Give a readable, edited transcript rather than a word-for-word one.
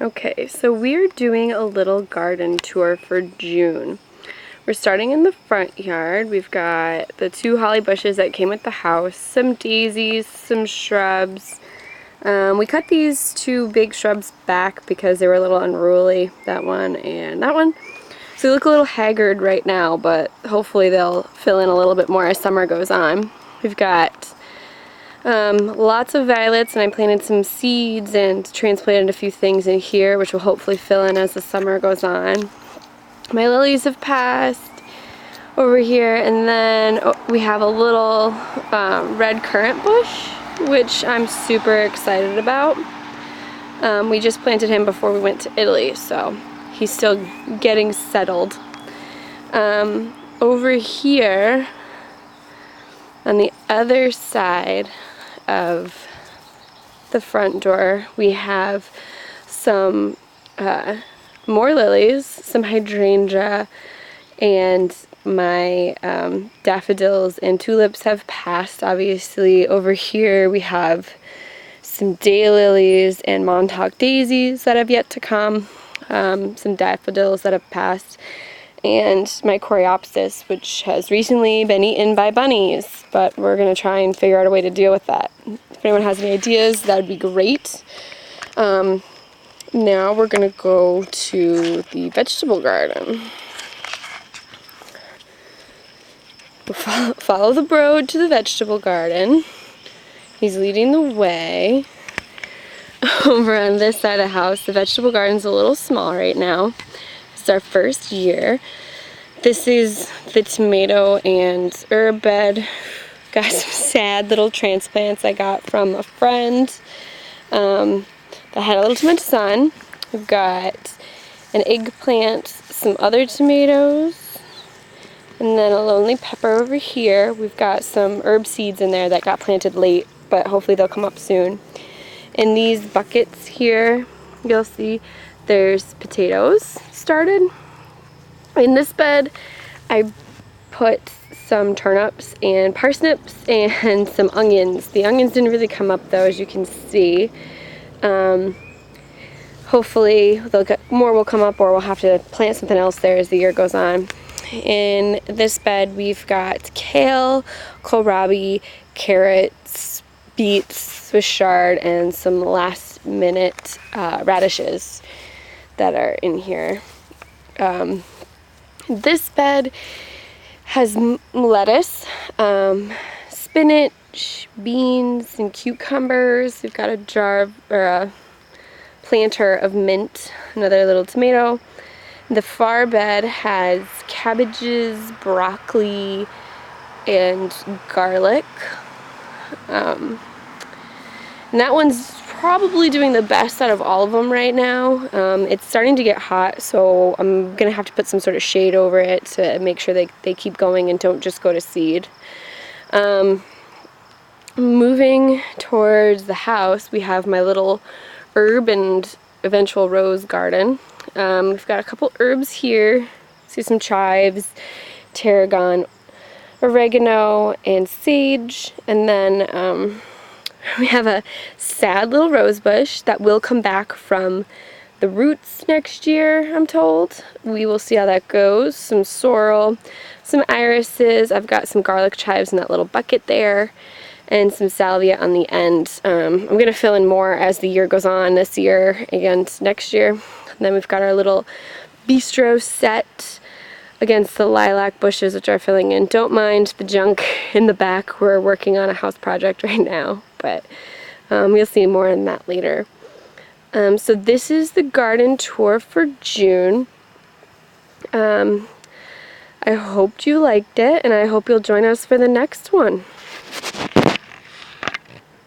Okay, so we're doing a little garden tour for June. We're starting in the front yard. We've got the 2 holly bushes that came with the house, some daisies, some shrubs. We cut these 2 big shrubs back because they were a little unruly, that one and that one. So they look a little haggard right now, but hopefully they'll fill in a little bit more as summer goes on. We've got lots of violets, and I planted some seeds and transplanted a few things in here, which will hopefully fill in as the summer goes on. My lilies have passed over here, and then we have a little red currant bush, which I'm super excited about. We just planted him before we went to Italy, so he's still getting settled. Over here, on the other side of the front door, we have some more lilies, some hydrangea, and my daffodils and tulips have passed, obviously. Over here we have some daylilies and Montauk daisies that have yet to come, some daffodils that have passed, and my coreopsis, which has recently been eaten by bunnies, but we're going to try and figure out a way to deal with that. If anyone has any ideas, that would be great. Now we're going to go to the vegetable garden. We'll follow the road to the vegetable garden. He's leading the way. Over on this side of the house, the vegetable garden's a little small right now. It's our first year. This is the tomato and herb bed. Got some sad little transplants I got from a friend that had a little too much sun. We've got an eggplant, some other tomatoes, and then a lonely pepper over here. We've got some herb seeds in there that got planted late, but hopefully they'll come up soon. In these buckets here, you'll see there's potatoes started. In this bed, I put some turnips and parsnips and some onions. The onions didn't really come up though, as you can see. Hopefully more will come up, or we'll have to plant something else there as the year goes on. In this bed, we've got kale, kohlrabi, carrots, beets, Swiss chard, and some last minute radishes that are in here. This bed has lettuce, spinach, beans, and cucumbers. We've got a jar or a planter of mint, another little tomato. The far bed has cabbages, broccoli, and garlic. And that one's probably doing the best out of all of them right now. It's starting to get hot, so I'm gonna have to put some sort of shade over it to make sure they keep going and don't just go to seed. Moving towards the house, we have my little herb and eventual rose garden. We've got a couple herbs here. See some chives, tarragon, oregano, and sage, and then we have a sad little rose bush that will come back from the roots next year, I'm told. We will see how that goes. Some sorrel, some irises. I've got some garlic chives in that little bucket there, and some salvia on the end. I'm going to fill in more as the year goes on this year and next year. And then we've got our little bistro set against the lilac bushes, which are filling in. Don't mind the junk in the back. We're working on a house project right now, but you'll see more on that later. So this is the garden tour for June. I hope you liked it, and I hope you'll join us for the next one.